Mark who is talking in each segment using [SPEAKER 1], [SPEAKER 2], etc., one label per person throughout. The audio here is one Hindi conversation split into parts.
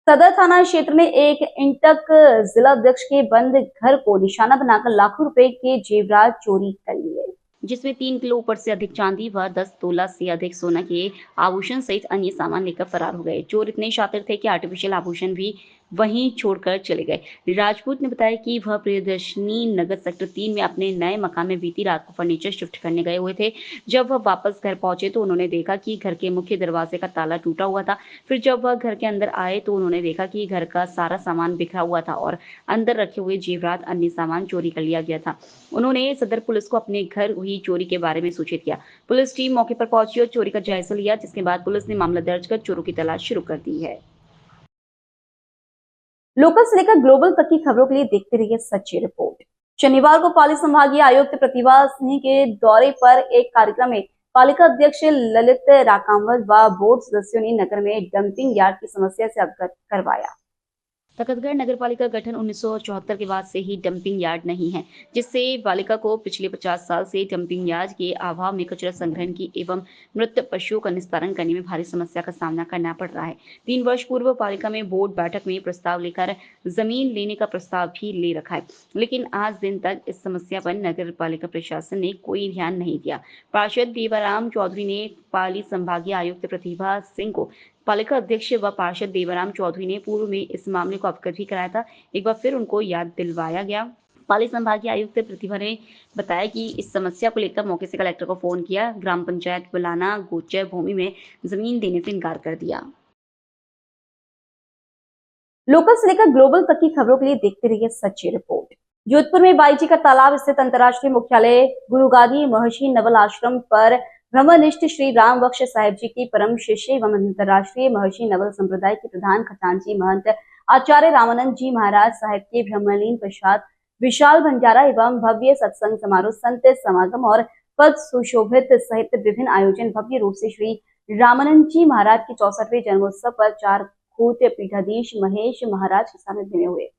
[SPEAKER 1] सदर थाना क्षेत्र में एक इंटक जिलाध्यक्ष के बंद घर को निशाना बनाकर लाखों रुपए के जेवरात चोरी कर लिए,
[SPEAKER 2] जिसमें 3 किलो ऊपर से अधिक चांदी व 10 तोला से अधिक सोना के आभूषण सहित अन्य सामान लेकर फरार हो गए। चोर इतने शातिर थे कि आर्टिफिशियल आभूषण भी वहीं छोड़कर चले गए। राजपूत ने बताया कि वह प्रियदर्शनी नगर सेक्टर 3 में अपने नए मकान में बीती रात को फर्नीचर शिफ्ट करने गए हुए थे। जब वह वापस घर पहुंचे तो उन्होंने देखा कि घर के मुख्य दरवाजे का ताला टूटा हुआ था। फिर जब वह घर के अंदर आए तो उन्होंने देखा कि घर का सारा सामान बिखरा हुआ था और अंदर रखे हुए जेवरात अन्य सामान चोरी कर लिया गया था। उन्होंने सदर पुलिस को अपने घर हुई चोरी के बारे में सूचित किया। पुलिस टीम मौके पर पहुंची और चोरी का जायजा लिया, जिसके बाद पुलिस ने मामला दर्ज कर चोरों की तलाश शुरू कर दी है।
[SPEAKER 1] लोकल से लेकर ग्लोबल तक की खबरों के लिए देखते रहिए सच्ची रिपोर्ट। शनिवार को पाली संभागीय आयुक्त प्रतिभा सिंह के दौरे पर एक कार्यक्रम में पालिका अध्यक्ष ललित राकांवत व बोर्ड सदस्यों ने नगर में डंपिंग यार्ड की समस्या से अवगत करवाया।
[SPEAKER 2] तखतगढ़ नगर पालिका गठन 1974 के बाद से ही डंपिंग यार्ड नहीं है, जिससे पालिका को पिछले 50 साल से डंपिंग यार्ड के अभाव में कचरा संग्रहण की एवं मृत पशुओं का निस्तारण करने में भारी समस्या का सामना करना पड़ रहा है। 3 वर्ष पूर्व पालिका में बोर्ड बैठक में प्रस्ताव लेकर जमीन लेने का प्रस्ताव भी ले रखा है, लेकिन आज दिन तक इस समस्या पर नगर पालिका प्रशासन ने कोई ध्यान नहीं दिया। पार्षद देवाराम चौधरी ने पाली संभागीय आयुक्त प्रतिभा सिंह को पालिका अध्यक्ष व पार्षद देवाराम चौधरी ने पूर्व में इस मामले को अवगत भी कराया था। एक बार फिर उनको याद दिलवाया गया। पाली संभागीय आयुक्त प्रतिभा ने बताया कि इस समस्या को लेकर मौके से कलेक्टर को फोन किया। ग्राम पंचायत बुलाना गोचर भूमि में जमीन देने से इनकार कर दिया।
[SPEAKER 1] लोकल से लेकर ग्लोबल तक की खबरों के लिए देखते रहिए सच्ची रिपोर्ट। जोधपुर में बाईजी का तालाब स्थित अंतर्राष्ट्रीय मुख्यालय गुरुगादी महर्षि नवल आश्रम पर ब्रह्मनिष्ठ श्री राम बख्श साहेब जी की परम शिष्य एवं अंतर्राष्ट्रीय महर्षि नवल संप्रदाय के प्रधान खजांची महंत आचार्य रामानंद जी महाराज साहेब के ब्रह्मलीन पश्चात विशाल भंडारा एवं भव्य सत्संग समारोह, संत समागम और पद सुशोभित सहित विभिन्न आयोजन भव्य रूप से श्री रामानंद जी महाराज के 64वें जन्मोत्सव पर 4 खूट पीठाधीश महेश महाराज के सानिध्य में हुए।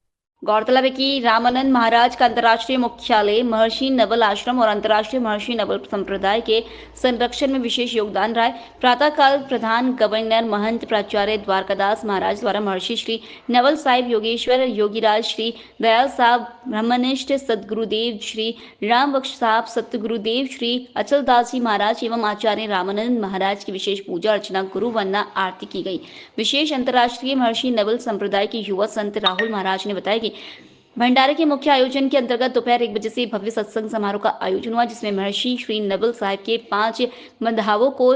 [SPEAKER 2] गौरतलब है कि रामानंद महाराज का अंतर्राष्ट्रीय मुख्यालय महर्षि नवल आश्रम और अंतर्राष्ट्रीय महर्षि नवल संप्रदाय के संरक्षण में विशेष योगदान रहा है। प्रातःकाल प्रधान गवर्नर महंत प्राचार्य द्वारकादास महाराज द्वारा महर्षि श्री नवल साहिब योगेश्वर योगीराज श्री दयाल साहब ब्रह्मनिष्ठ सदगुरुदेव श्री राम बख्श साहब सतगुरुदेव श्री अचलदास जी महाराज एवं आचार्य रामानंद महाराज की विशेष पूजा अर्चना गुरु वंदना आरती की गई। विशेष अंतर्राष्ट्रीय महर्षि नवल संप्रदाय के युवा संत राहुल महाराज ने बताया भंडारे के मुख्य आयोजन के अंतर्गत दोपहर 1 बजे से भव्य सत्संग समारोह का आयोजन हुआ, जिसमें महर्षि श्री नवल साहिब के 5 मधावों को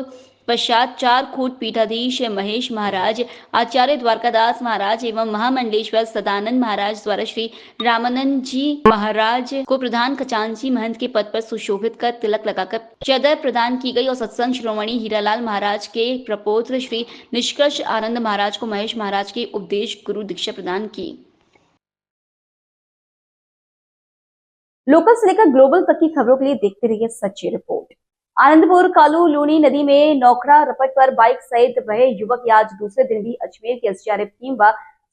[SPEAKER 2] पश्चात 4 खूट पीठाधीश महेश महाराज, आचार्य द्वारकादास महाराज एवं महामंडलेश्वर सदानंद महाराज द्वारा श्री रामानंद जी महाराज को प्रधान खजांची महंत के पद पर सुशोभित कर तिलक लगाकर चदर प्रदान की गई और सत्संग श्रोमणी हीरालाल महाराज के प्रपौत्र श्री निष्कर्ष आनंद महाराज को महेश महाराज के उपदेश गुरु दीक्षा प्रदान की।
[SPEAKER 1] लोकल से लेकर ग्लोबल तक की खबरों के लिए देखते रहिए सच्ची रिपोर्ट। आनंदपुर कालू लूनी नदी में नौखड़ा रपट पर बाइक सहित बहे युवक की आज दूसरे दिन भी अजमेर की एसडीआरएफ टीम व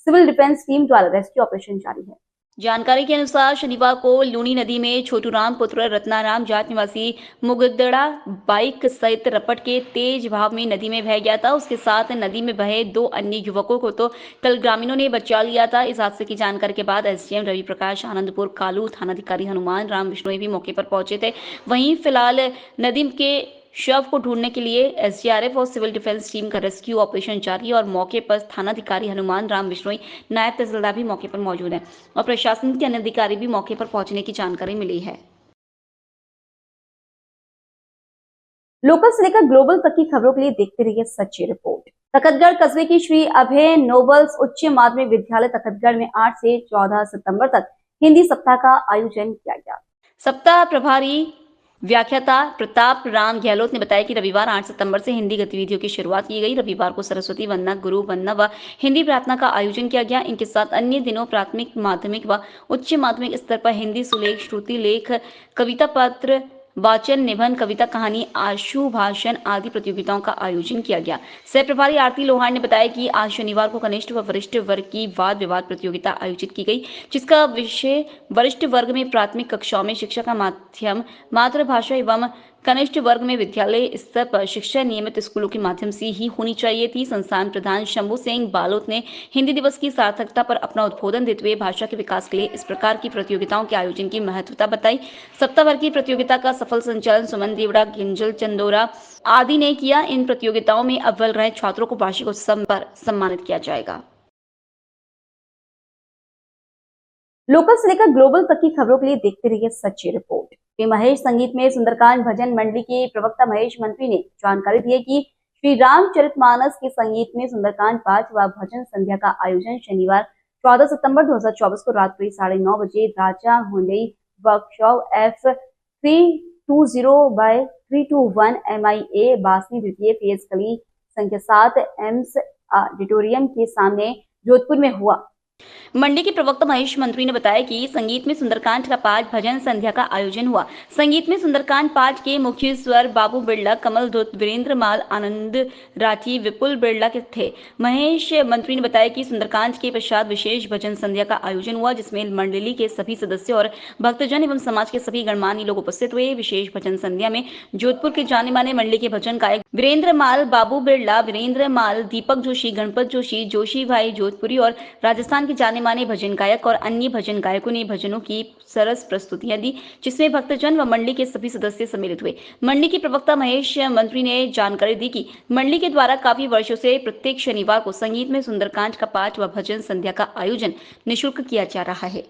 [SPEAKER 1] सिविल डिफेंस टीम द्वारा रेस्क्यू ऑपरेशन जारी है।
[SPEAKER 2] जानकारी के अनुसार शनिवार को लूनी नदी में छोटूराम पुत्र रत्नाराम जाट निवासी मुगदड़ा बाइक सहित रपट के तेज बहाव में नदी में बह गया था। उसके साथ नदी में बहे 2 अन्य युवकों को तो कल ग्रामीणों ने बचा लिया था। इस हादसे की जानकारी के बाद एसडीएम रवि प्रकाश, आनंदपुर कालू थानाधिकारी हनुमान राम विश्नोई भी मौके पर पहुंचे थे। वहीं फिलहाल नदी के शव को ढूंढने के लिए एसडीआरएफ और सिविल डिफेंस टीम का रेस्क्यू ऑपरेशन जारी और मौके पर थानाधिकारी हनुमान राम विश्नोई, नायब तहसीलदार भी मौके पर मौजूद हैं और प्रशासन के अन्य अधिकारी भी मौके पर पहुंचने की जानकारी मिली है।
[SPEAKER 1] लोकल से लेकर ग्लोबल तक की खबरों के लिए देखते रहिए सच्ची रिपोर्ट। तखतगढ़ कस्बे की श्री अभय नोबल्स उच्च माध्यमिक विद्यालय तखतगढ़ में 8 से 14 सितंबर तक हिंदी सप्ताह का आयोजन किया गया।
[SPEAKER 2] सप्ताह प्रभारी व्याख्याता प्रताप राम गहलोत ने बताया कि रविवार 8 सितंबर से हिंदी गतिविधियों की शुरुआत की गई। रविवार को सरस्वती वंदना, गुरु वंदना व हिंदी प्रार्थना का आयोजन किया गया। इनके साथ अन्य दिनों प्राथमिक, माध्यमिक व उच्च माध्यमिक स्तर पर हिंदी सुलेख, श्रुति लेख, कविता पत्र, वाचन, निबंध, कविता, कहानी, आशु भाषण आदि प्रतियोगिताओं का आयोजन किया गया। सह प्रभारी आरती लोहार ने बताया कि आज शनिवार को कनिष्ठ व वरिष्ठ वर्ग की वाद विवाद प्रतियोगिता आयोजित की गई, जिसका विषय वरिष्ठ वर्ग में प्राथमिक कक्षाओं में शिक्षा का माध्यम मातृभाषा एवं कनिष्ठ वर्ग में विद्यालय स्तर पर शिक्षा नियमित स्कूलों के माध्यम से ही होनी चाहिए थी। संस्थान प्रधान शंभू सिंह बालोत ने हिंदी दिवस की सार्थकता पर अपना उद्बोधन देते हुए भाषा के विकास के लिए इस प्रकार की प्रतियोगिताओं के आयोजन की महत्वता बताई। सप्ताह भर की प्रतियोगिता का सफल संचालन सुमन देवड़ा, गिंजल चंदोरा आदि ने किया। इन प्रतियोगिताओं में अव्वल रहे छात्रों को वार्षिक उत्सव पर सम्मानित किया जाएगा।
[SPEAKER 1] लोकल से लेकर ग्लोबल तक की खबरों के लिए देखते रहिए सच्ची रिपोर्ट। महेश संगीत में सुंदरकांड भजन मंडली के प्रवक्ता महेश मंत्री ने जानकारी दी है कि श्री रामचरितमानस के संगीत में सुंदरकांड पाठ व भजन संध्या का आयोजन शनिवार 14 सितंबर 2024 को रात्रि 9:30 बजे Raja Hyundai workshop F320/321 MIA Basni द्वितीय फेज गली संख्या 7 एम्स ऑडिटोरियम के सामने जोधपुर में हुआ।
[SPEAKER 2] मंडी के प्रवक्ता महेश मंत्री ने बताया कि संगीत में सुंदरकांड का पाठ भजन संध्या का आयोजन हुआ। संगीत में सुंदरकांड पाठ के मुख्य स्वर बाबू बिरला, कमल दुत, वीरेंद्र माल, आनंद राठी, विपुल बिरला के थे। महेश मंत्री ने बताया कि सुंदरकांड के पश्चात विशेष भजन संध्या का आयोजन हुआ, जिसमें मंडली के सभी सदस्य और भक्तजन एवं समाज के सभी गणमान्य लोग उपस्थित हुए। विशेष भजन संध्या में जोधपुर के जाने माने मंडली के भजन गायक वीरेंद्र माल, बाबू बिरला, वीरेंद्र माल, दीपक जोशी, गणपत जोशी, जोशी भाई जोधपुरी और राजस्थान के जाने माने भजन गायक और अन्य भजन गायकों ने भजनों की सरस प्रस्तुतियां दी, जिसमें भक्तजन व मंडली के सभी सदस्य सम्मिलित हुए। मंडली के प्रवक्ता महेश मंत्री ने जानकारी दी कि मंडली के द्वारा काफी वर्षों से प्रत्येक शनिवार को संगीत में सुंदरकांड का पाठ व भजन संध्या का आयोजन निःशुल्क किया जा रहा है।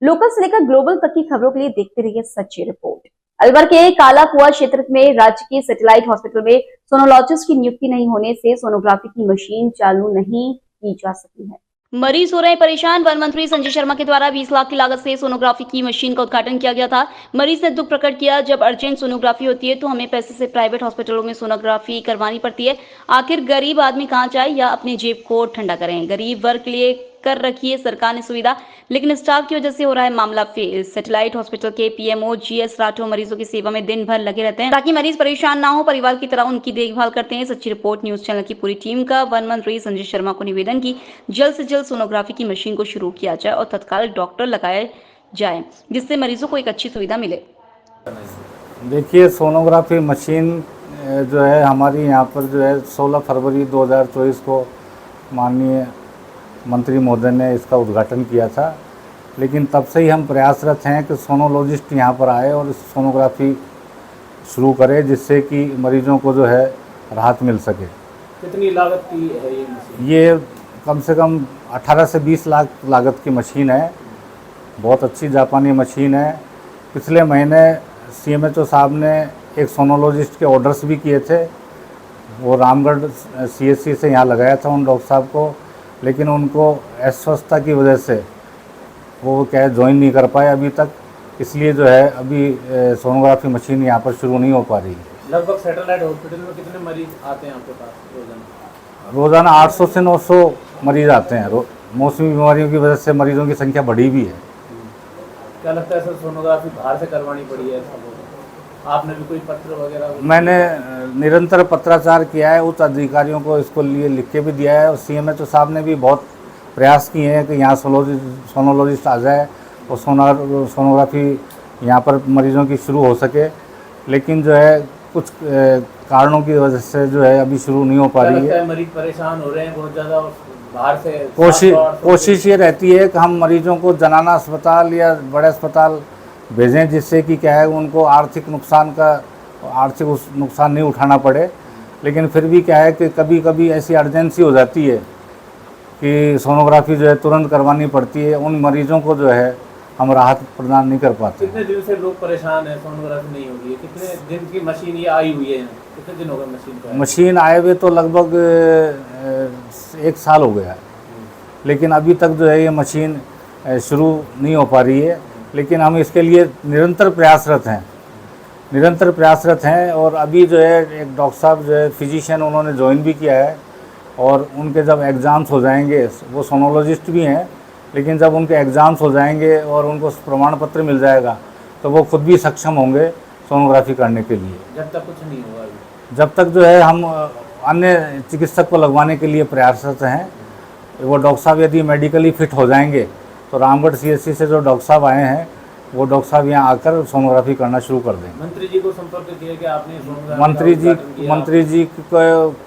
[SPEAKER 1] लोकल से लेकर ग्लोबल तक की खबरों के लिए देखते रहिए सच्ची रिपोर्ट। अलवर के काला कुआ क्षेत्र में राज्य के सैटेलाइट हॉस्पिटल में सोनोलॉजिस्ट की नियुक्ति नहीं होने से सोनोग्राफी की मशीन चालू नहीं की जा सकी है।
[SPEAKER 2] मरीज हो रहे परेशान। वन मंत्री संजय शर्मा के द्वारा 20 लाख की लागत से सोनोग्राफी की मशीन का उद्घाटन किया गया था। मरीज ने दुख प्रकट किया, जब अर्जेंट सोनोग्राफी होती है तो हमें पैसे से प्राइवेट हॉस्पिटलों में सोनोग्राफी करवानी पड़ती है। आखिर गरीब आदमी कहाँ जाए या अपने जेब को ठंडा करें। गरीब वर्ग के लिए कर रखी है सरकार ने सुविधा, लेकिन स्टाफ की वजह से हो रहा है मामला फेल। सैटेलाइट हॉस्पिटल के पीएमओ GS राठौर मरीजों की सेवा में दिन भर लगे रहते हैं ताकि मरीज परेशान ना हो, परिवार की तरह उनकी देखभाल करते हैं। सच्ची रिपोर्ट न्यूज चैनल की पूरी टीम का वन मंत्री संजय शर्मा को निवेदन की जल्द से जल्द सोनोग्राफी की मशीन को शुरू किया जाए और तत्काल डॉक्टर लगाए जाए, जिससे मरीजों को एक अच्छी सुविधा मिले।
[SPEAKER 3] देखिए, सोनोग्राफी मशीन जो है हमारी यहाँ पर जो है 16 फरवरी 2024 को माननीय मंत्री महोदय ने इसका उद्घाटन किया था, लेकिन तब से ही हम प्रयासरत हैं कि सोनोलॉजिस्ट यहाँ पर आए और सोनोग्राफी शुरू करे, जिससे कि मरीजों को जो है राहत मिल सके।
[SPEAKER 4] कितनी लागत की है ये मशीन?
[SPEAKER 3] ये कम से कम 18 से 20 लाख लागत की मशीन है। बहुत अच्छी जापानी मशीन है। पिछले महीने CMHO साहब ने एक सोनोलॉजिस्ट के ऑर्डर्स भी किए थे। वो रामगढ़ CSC से यहाँ लगाया था उन डॉक्टर साहब को, लेकिन उनको अस्वस्थता की वजह से वो क्या ज्वाइन नहीं कर पाए अभी तक, इसलिए जो है अभी सोनोग्राफी मशीन यहाँ पर शुरू नहीं हो पा रही।
[SPEAKER 4] लगभग सैटेलाइट हॉस्पिटल में कितने मरीज आते हैं आपके पास रोजाना?
[SPEAKER 3] रोज़ाना 800 से 900 मरीज आते हैं। मौसमी बीमारियों की वजह से मरीजों की संख्या बढ़ी भी है।
[SPEAKER 4] क्या लगता है सर, सोनोग्राफी बाहर से करवानी पड़ी है? आपने भी कोई पत्र वगैरह?
[SPEAKER 3] मैंने निरंतर पत्राचार किया है, उच्च अधिकारियों को इसको लिए लिख के भी दिया है, और CMHO साहब ने भी बहुत प्रयास किए हैं कि यहाँ सोनोलॉजिस्ट आ जाए और सोनोग्राफी यहाँ पर मरीजों की शुरू हो सके, लेकिन जो है कुछ कारणों की वजह से जो है अभी शुरू नहीं हो पा रही है।
[SPEAKER 4] मरीज परेशान हो रहे हैं बहुत ज़्यादा, बाहर से
[SPEAKER 3] कोशिश ये रहती है कि हम मरीजों को जनाना अस्पताल या बड़े अस्पताल भेजें, जिससे कि क्या है उनको आर्थिक नुकसान नहीं उठाना पड़े। लेकिन फिर भी क्या है कि कभी कभी ऐसी अर्जेंसी हो जाती है कि सोनोग्राफी जो है तुरंत करवानी पड़ती है। उन मरीजों को जो है हम राहत प्रदान नहीं कर पाते।
[SPEAKER 4] कितने दिन से लोग परेशान हैं, सोनोग्राफी नहीं हो रही है? कितने दिन की मशीन ये आई हुई है? कितने दिन हो गए मशीन को?
[SPEAKER 3] मशीन आए हुए तो लगभग 1 साल हो गया है, लेकिन अभी तक जो है ये मशीन शुरू नहीं हो पा रही है। लेकिन हम इसके लिए निरंतर प्रयासरत हैं और अभी जो है एक डॉक्टर साहब जो है फिजिशियन उन्होंने ज्वाइन भी किया है, और उनके जब एग्ज़ाम्स हो जाएंगे, वो सोनोलॉजिस्ट भी हैं, लेकिन जब उनके एग्ज़ाम्स हो जाएंगे और उनको प्रमाण पत्र मिल जाएगा तो वो खुद भी सक्षम होंगे सोनोग्राफी करने के लिए।
[SPEAKER 4] जब तक कुछ नहीं होगा,
[SPEAKER 3] जब तक जो है हम अन्य चिकित्सक को लगवाने के लिए प्रयासरत हैं। वो डॉक्टर साहब यदि मेडिकली फिट हो जाएंगे तो रामगढ़ CSC से जो डॉक्टर साहब आए हैं वो डॉक्टर साहब यहाँ आकर सोनोग्राफी करना शुरू कर देंगे।
[SPEAKER 4] मंत्री जी को संपर्क किया कि आपने सोनोग्राफी
[SPEAKER 3] मंत्री जी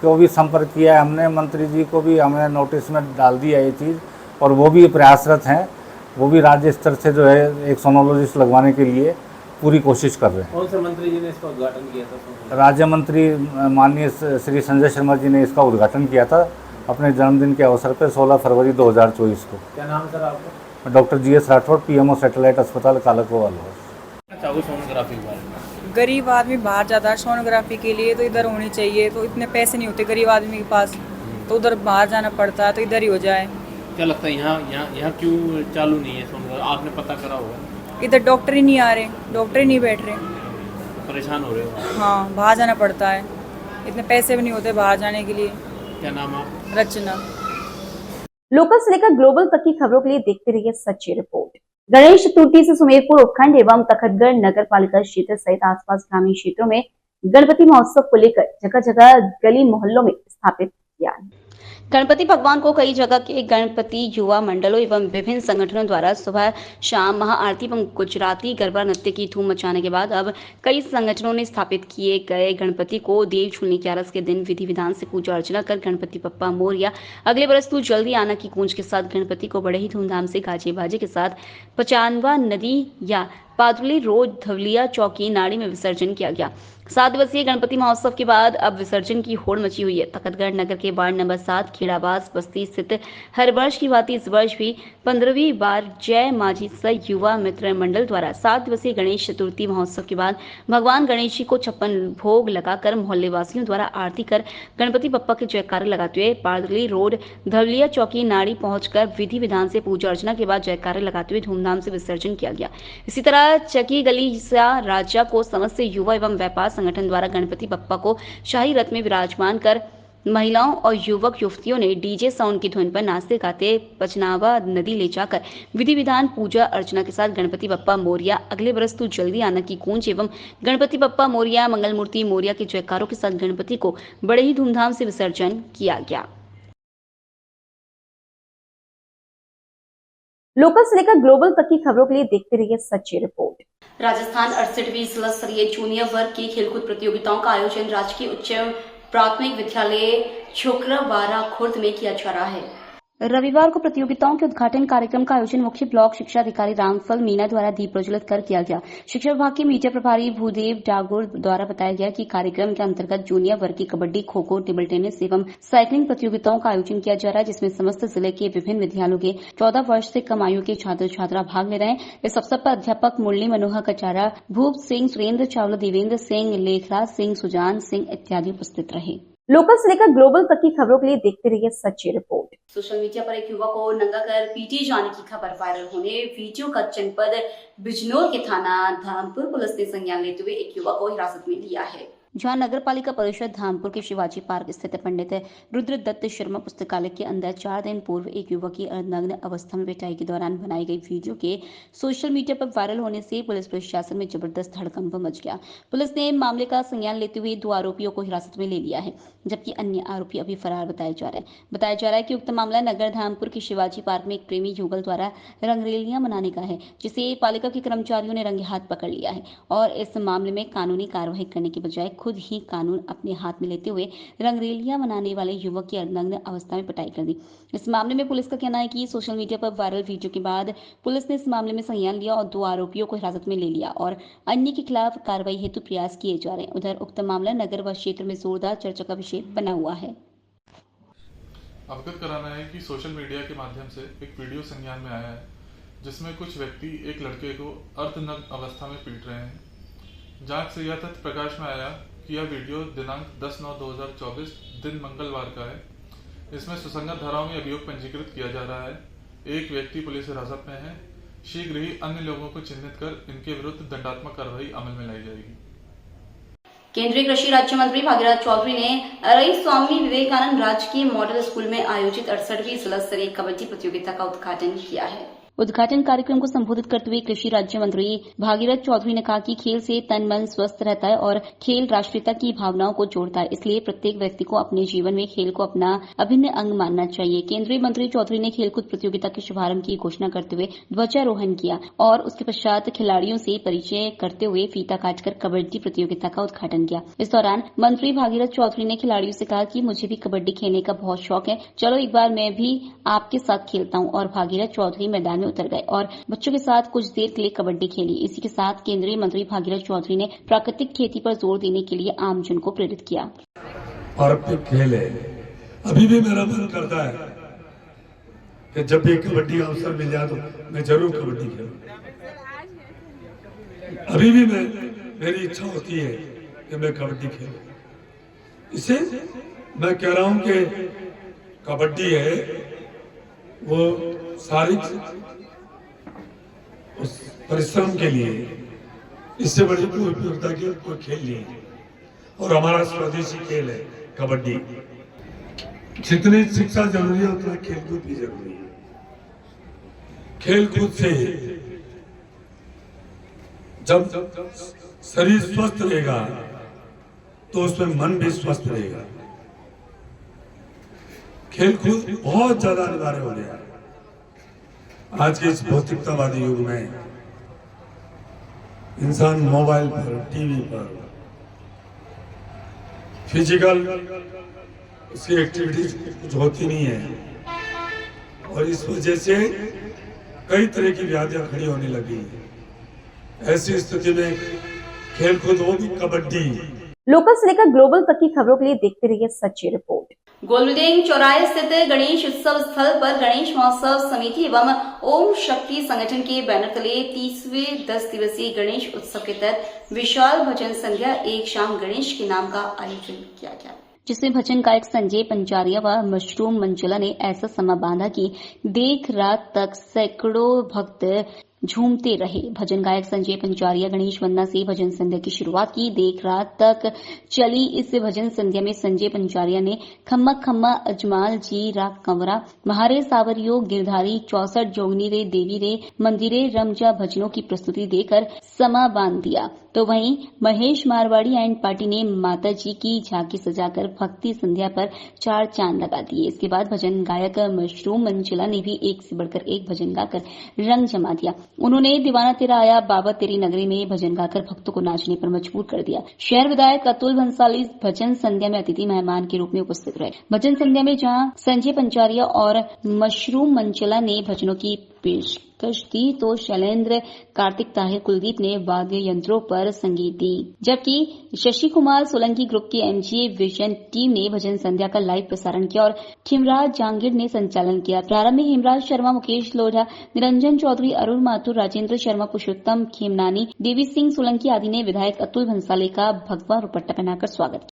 [SPEAKER 3] को भी संपर्क किया है हमने। मंत्री जी को भी हमने नोटिस में डाल दिया ये चीज़, और वो भी प्रयासरत हैं। वो भी राज्य स्तर से जो है एक सोनोलॉजिस्ट लगवाने के लिए पूरी कोशिश कर रहे हैं।
[SPEAKER 4] कौन से मंत्री जी ने इसका उद्घाटन किया था?
[SPEAKER 3] राज्य मंत्री माननीय श्री संजय शर्मा जी ने इसका उद्घाटन किया था अपने जन्मदिन के अवसर पर 16 फरवरी 2024 को।
[SPEAKER 4] क्या नाम है सर आपका?
[SPEAKER 3] Doctor GS Rathore, PMO satellite अस्पताल कालाकोवाल।
[SPEAKER 4] सोनोग्राफी के बारे में
[SPEAKER 5] गरीब आदमी बाहर जाता है सोनोग्राफी के लिए, तो इधर होनी चाहिए। तो इतने पैसे नहीं होते गरीब आदमी के पास, तो उधर बाहर जाना पड़ता है, तो इधर ही हो जाए।
[SPEAKER 4] क्या लगता है यहाँ क्यों चालू नहीं है सोनोग्राफी? आपने पता करा होगा।
[SPEAKER 5] इधर डॉक्टर ही नहीं आ रहे, डॉक्टर ही नहीं बैठ रहे,
[SPEAKER 4] परेशान हो रहे हो?
[SPEAKER 5] हाँ, बाहर जाना पड़ता है, इतने पैसे भी नहीं होते बाहर जाने के लिए।
[SPEAKER 4] क्या नाम आप?
[SPEAKER 5] रचना।
[SPEAKER 1] लोकल से लेकर ग्लोबल तक की खबरों के लिए देखते रहिए सच्ची रिपोर्ट। गणेश चतुर्थी से सुमेरपुर उपखंड एवं तखतगढ़ नगर पालिका क्षेत्र सहित आसपास ग्रामीण क्षेत्रों में गणपति महोत्सव को लेकर जगह जगह गली मोहल्लों में स्थापित किया।
[SPEAKER 2] गणपति भगवान को कई जगह के गणपति युवा मंडलों एवं विभिन्न संगठनों द्वारा सुबह शाम महाआरती एवं गुजराती गरबा नृत्य की धूम मचाने के बाद अब कई संगठनों ने स्थापित किए गए गणपति को देव झूलने की आरस के दिन विधि विधान से पूजा अर्चना कर गणपति बप्पा मोरया अगले बरस तू जल्दी आना की गूंज के साथ गणपति को बड़े ही धूमधाम से गाजे बाजे के साथ पचानवा नदी या पादुली रोड धवलिया चौकी नाड़ी में विसर्जन किया गया। 7 दिवसीय गणपति महोत्सव के बाद अब विसर्जन की होड़ मची हुई है। तखतगढ़ नगर के वार्ड नंबर 7 खेड़ाबास बस्ती स्थित हर वर्ष की भांति इस वर्ष भी 15वीं बार जय माझी सह युवा मित्र मंडल द्वारा 7 दिवसीय गणेश चतुर्थी महोत्सव के बाद भगवान गणेश जी को 56 भोग लगाकर मोहल्ले वासियों द्वारा आरती कर गणपति बप्पा के जयकारे लगाते हुए पादुली रोड धवलिया चौकी नाड़ी पहुंचकर विधि विधान से पूजा अर्चना के बाद जयकारे लगाते हुए धूमधाम से विसर्जन किया गया। इसी तरह चकी गली सा राजा को समस्त युवा एवं व्यापार संगठन द्वारा गणपति बप्पा को शाही रथ में विराजमान कर महिलाओं और युवक युवतियों ने डीजे साउंड की धुन पर नाचते गाते पचनावा नदी ले जाकर विधि विधान पूजा अर्चना के साथ गणपति बप्पा मोरया अगले बरस तू जल्दी आना की गूंज एवं गणपति बप्पा मोरया मंगल मूर्ति मोरया के जयकारों के साथ गणपति को बड़े ही धूमधाम से विसर्जन किया गया।
[SPEAKER 1] लोकल से लेकर ग्लोबल तक की खबरों के लिए देखते रहिए सच्ची रिपोर्ट।
[SPEAKER 2] राजस्थान 68वीं जिला स्तरीय जूनियर वर्ग की खेलकूद प्रतियोगिताओं का आयोजन राजकीय उच्च प्राथमिक विद्यालय छोकरावारा खुर्द में किया जा रहा है। रविवार को प्रतियोगिताओं के उद्घाटन कार्यक्रम का आयोजन मुख्य ब्लॉक शिक्षा अधिकारी रामफल मीना द्वारा दीप प्रज्वलित कर किया गया। शिक्षा विभाग के मीडिया प्रभारी भूदेव डागोर द्वारा बताया गया कि कार्यक्रम के अंतर्गत जूनियर वर्ग की कबड्डी, खो खो, टेबल टेनिस एवं साइकिलिंग प्रतियोगिताओं का आयोजन किया जा रहा है, जिसमें समस्त जिले के विभिन्न विद्यालयों के 14 वर्ष से कम आयु के छात्र छात्रा भाग ले रहे हैं। इस अवसर पर अध्यापक मुरली मनोहर कचारा, भूप सिंह, सुरेंद्र चावला, देवेंद्र सिंह, लेखराज सिंह, सुजान सिंह इत्यादि उपस्थित रहे।
[SPEAKER 1] लोकल से लेकर ग्लोबल तक की खबरों के लिए देखते रहिए सच्ची रिपोर्ट।
[SPEAKER 2] सोशल मीडिया पर एक युवक को नंगा कर पीटे जाने की खबर वायरल होने वीडियो का जनपद बिजनौर के थाना धामपुर पुलिस ने संज्ञान लेते हुए एक युवक को हिरासत में लिया है, जहां नगर पालिका परिषद धामपुर के शिवाजी पार्क स्थित पंडित रुद्रदत्त शर्मा पुस्तकालय के अंदर 4 दिन पूर्व एक युवक की अर्धनग्न अवस्था में पिटाई के दौरान बनाई गई वीडियो के सोशल मीडिया पर वायरल होने से पुलिस प्रशासन में जबरदस्त हड़कंप मच गया। पुलिस ने मामले का संज्ञान लेते हुए 2 आरोपियों को हिरासत में ले लिया है, जबकि अन्य आरोपी अभी फरार बताया जा रहा है कि उक्त मामला नगर धामपुर के शिवाजी पार्क में एक प्रेमी युगल द्वारा रंगरेलियां मनाने का है, जिसे पालिका के कर्मचारियों ने रंगे हाथ पकड़ लिया है और इस मामले में कानूनी कार्रवाई करने के बजाय खुद ही कानून अपने हाथ में लेते हुए रंगरेलियां मनाने वाले युवक की अर्धनग्न अवस्था में पिटाई कर दी। इस मामले में पुलिस का कहना है कि सोशल मीडिया पर वायरल वीडियो के बाद पुलिस ने इस मामले में संज्ञान लिया और 2 आरोपियों को हिरासत में ले लिया और अन्य के खिलाफ कार्रवाई हेतु प्रयास किए जा रहे हैं। उधर उक्त मामला नगर व क्षेत्र में जोरदार चर्चा का विषय बना हुआ है।
[SPEAKER 6] अवगत कराना है कि सोशल मीडिया के माध्यम से एक वीडियो संज्ञान में आया है, जिसमें कुछ व्यक्ति एक लड़के को अर्धनग्न अवस्था में पीट रहे हैं। जांच से यह तथ्य प्रकाश में आया कि यह वीडियो दिनांक 10/9/2024 दिन मंगलवार का है। इसमें सुसंगत धाराओं में अभियोग पंजीकृत किया जा रहा है। एक व्यक्ति पुलिस हिरासत में है। शीघ्र ही अन्य लोगों को चिन्हित कर इनके विरुद्ध दंडात्मक कार्रवाई अमल में लाई जाएगी।
[SPEAKER 2] केंद्रीय कृषि राज्य मंत्री भागीरथ चौधरी ने अरई स्वामी विवेकानंद राजकीय मॉडल स्कूल में आयोजित 68वीं जिला स्तरीय कबड्डी प्रतियोगिता का उद्घाटन किया है। उद्घाटन कार्यक्रम को संबोधित करते हुए कृषि राज्य मंत्री भागीरथ चौधरी ने कहा कि खेल से तन मन स्वस्थ रहता है और खेल राष्ट्रीयता की भावनाओं को जोड़ता है, इसलिए प्रत्येक व्यक्ति को अपने जीवन में खेल को अपना अभिन्न अंग मानना चाहिए। केंद्रीय मंत्री चौधरी ने खेलकूद प्रतियोगिता के शुभारंभ की घोषणा करते हुए ध्वजारोहण किया और उसके पश्चात खिलाड़ियों से परिचय करते हुए फीता काटकर कबड्डी प्रतियोगिता का उद्घाटन किया। इस दौरान मंत्री भागीरथ चौधरी ने खिलाड़ियों से कहा कि मुझे भी कबड्डी खेलने का बहुत शौक है, चलो एक बार मैं भी आपके साथ खेलता हूं। और भागीरथ चौधरी मैदान में उतर गए और बच्चों के साथ कुछ देर के लिए कबड्डी खेली। इसी के साथ केंद्रीय मंत्री भागीरथ चौधरी ने प्राकृतिक खेती पर जोर देने के लिए आमजन को प्रेरित किया।
[SPEAKER 7] पारंपरिक खेल है, अभी भी मेरा मन करता है कि जब भी कबड्डी का अवसर मिल जाए तो मैं जरूर कबड्डी खेलूं। अभी भी मेरी इच्छा होती है कि मैं कबड्डी खेलूं। इसे मैं कह रहा हूं कि कबड्डी है वो शारीरिक उस परिश्रम के लिए, इससे बड़ी कोई उपयोगिता की कोई खेल नहीं है। और हमारा स्वदेशी खेल है कबड्डी। जितनी शिक्षा जरूरी है उतना खेलकूद भी जरूरी है। खेलकूद से जब शरीर स्वस्थ रहेगा तो उसमें मन भी स्वस्थ रहेगा। खेलकूद बहुत ज्यादा अनिवार्य हो गया है आज के इस भौतिकतावादी युग में। इंसान मोबाइल पर, टीवी पर फिजिकल उसकी एक्टिविटीज कुछ होती नहीं है और इस वजह से कई तरह की व्याधियां खड़ी होने लगी। ऐसी स्थिति में खेलकूद, वो भी कबड्डी।
[SPEAKER 1] लोकल से लेकर ग्लोबल तक की खबरों के लिए देखते रहिए सच्ची रिपोर्ट।
[SPEAKER 2] गोलबिल्डिंग चौराहे स्थित गणेश उत्सव स्थल पर गणेश महोत्सव समिति एवं ओम शक्ति संगठन के बैनर तले 30वें 10 दिवसीय गणेश उत्सव के तहत विशाल भजन संध्या एक शाम गणेश के नाम का आयोजन किया गया, जिसमें भजन गायक संजय पंचारिया व मशरूम मंचला ने ऐसा समा बांधा कि देर रात तक सैकड़ों भक्त झूमते रहे। भजन गायक संजय पंचारिया गणेश वंदना से भजन संध्या की शुरुआत की। देर रात तक चली इस भजन संध्या में संजय पंचारिया ने खम्मा खम्मा अजमाल जी रा कंवरा, महारे सावरियो गिरधारी, 64 जोगनी रे देवी रे मंदिरे रमजा भजनों की प्रस्तुति देकर समा बांध दिया। तो वहीं महेश मारवाड़ी एंड पार्टी ने माता जी की झांकी सजाकर भक्ति संध्या पर 4 चांद लगा दिए। इसके बाद भजन गायक मशरूम मंचला ने भी एक से बढ़कर एक भजन गाकर रंग जमा दिया। उन्होंने दीवाना तेरा आया बाबा तेरी नगरी में भजन गाकर भक्तों को नाचने पर मजबूर कर दिया। शहर विधायक अतुल भंसाली भजन संध्या में अतिथि मेहमान के रूप में उपस्थित रहे। भजन संध्या में जहां संजय पंचारिया और मशरूम मंचला ने भजनों की पेशकश दी तो शैलेंद्र, कार्तिक, ताहिर, कुलदीप ने वाद्य यंत्रों पर संगीत दी, जबकि शशि कुमार सोलंकी ग्रुप की एमजीए विजन टीम ने भजन संध्या का लाइव प्रसारण किया और खिमराज जांगीर ने संचालन किया। प्रारंभ में हेमराज शर्मा, मुकेश लोढ़ा, निरंजन चौधरी, अरुण माथुर, राजेंद्र शर्मा, पुरुषोत्तम खेमनानी, देवी सिंह सोलंकी आदि ने विधायक अतुल भंसाली का भगवा दुपट्टा पहनाकर स्वागत किया।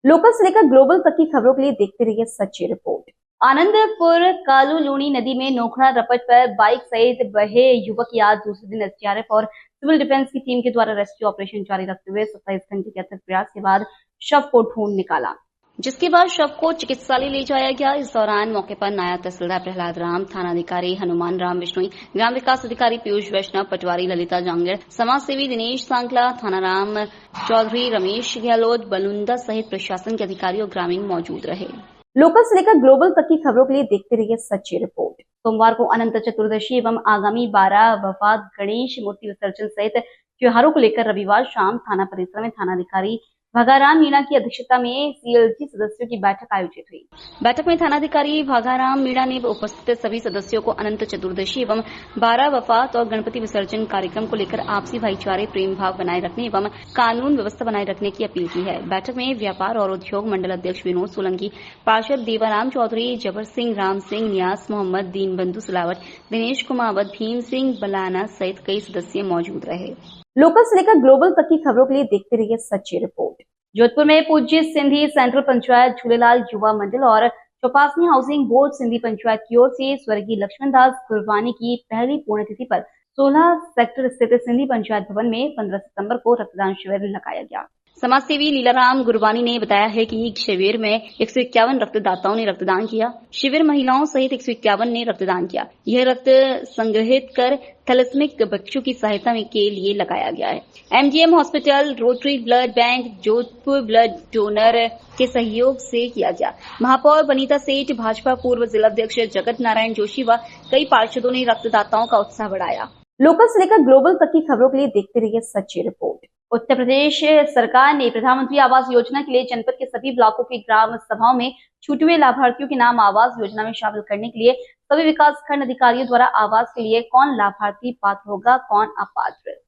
[SPEAKER 1] लोकल से लेकर ग्लोबल तक की खबरों के लिए देखते रहिए सच्ची रिपोर्ट। आनंदपुर कालू लूणी नदी में नोखड़ा रपट पर बाइक सहित बहे युवक की आज दूसरे दिन एसडीआरएफ और सिविल डिफेंस की टीम के द्वारा रेस्क्यू ऑपरेशन जारी रखते हुए 27 घंटे के अथक प्रयास के बाद शव को ढूंढ निकाला,
[SPEAKER 2] जिसके बाद शव को चिकित्सालय ले जाया गया। इस दौरान मौके पर नायब तहसीलदार प्रहलाद राम, थानाधिकारी हनुमान राम बिश्नोई, ग्राम विकास अधिकारी पीयूष वैष्णव, पटवारी ललिता जांगड़, समाज सेवी दिनेश सांकला, थाना राम चौधरी, रमेश गहलोत, बलुंदा सहित प्रशासन के अधिकारी और ग्रामीण मौजूद रहे।
[SPEAKER 1] लोकल से लेकर ग्लोबल तक की खबरों के लिए देखते रहिए सच्ची रिपोर्ट। सोमवार को अनंत चतुर्दशी एवं आगामी 12 वफात गणेश मूर्ति विसर्जन सहित त्योहारों को लेकर रविवार शाम थाना परिसर में थानाधिकारी भागाराम मीणा की अध्यक्षता में सीएलजी सदस्यों की बैठक आयोजित हुई।
[SPEAKER 2] बैठक में थानाधिकारी भागाराम मीणा ने उपस्थित सभी सदस्यों को अनंत चतुर्दशी एवं 12 वफात और गणपति विसर्जन कार्यक्रम को लेकर आपसी भाईचारे, प्रेम भाव बनाए रखने एवं कानून व्यवस्था बनाए रखने की अपील की है। बैठक में व्यापार और उद्योग मंडल अध्यक्ष विनोद सोलंकी, पार्षद देवाराम चौधरी, जबर सिंह, राम सिंह, नियाज मोहम्मद, दीनबंधु सिलावट, दिनेश कुमावत, भीम सिंह बलाना सहित कई सदस्य मौजूद रहे।
[SPEAKER 1] लोकल से लेकर ग्लोबल तक की खबरों के लिए देखते रहिए सच्ची रिपोर्ट। जोधपुर में पूज्य सिंधी सेंट्रल पंचायत, झूलेलाल युवा मंडल और चौपासनी हाउसिंग बोर्ड सिंधी पंचायत की ओर से स्वर्गीय लक्ष्मणदास गुरबानी की पहली पुण्यतिथि पर 16 सेक्टर स्थित सिंधी पंचायत भवन में 15 सितंबर को रक्तदान शिविर लगाया गया।
[SPEAKER 2] समाजसेवी लीलाराम गुरबानी ने बताया है कि शिविर में 151 रक्तदाताओं ने रक्तदान किया। शिविर महिलाओं सहित 151 ने रक्तदान किया। यह रक्त संग्रहित कर थैलेसेमिक बच्चों की सहायता के लिए लगाया गया है। MGM hospital, rotary blood bank, Jodhpur blood donor के सहयोग से किया गया। महापौर वनीता सेठ, भाजपा पूर्व जिलाध्यक्ष जगत नारायण जोशी व कई पार्षदों ने रक्तदाताओं का उत्साह बढ़ाया।
[SPEAKER 1] लोकल से लेकर ग्लोबल तक की खबरों के लिए देखते रहिए सच्ची रिपोर्ट। उत्तर प्रदेश सरकार ने प्रधानमंत्री आवास योजना के लिए जनपद के सभी ब्लॉकों की ग्राम सभाओं में छूटे हुए लाभार्थियों के नाम आवास योजना में शामिल करने के लिए सभी विकास खंड अधिकारियों द्वारा आवास के लिए कौन लाभार्थी पात्र होगा, कौन अपात्र।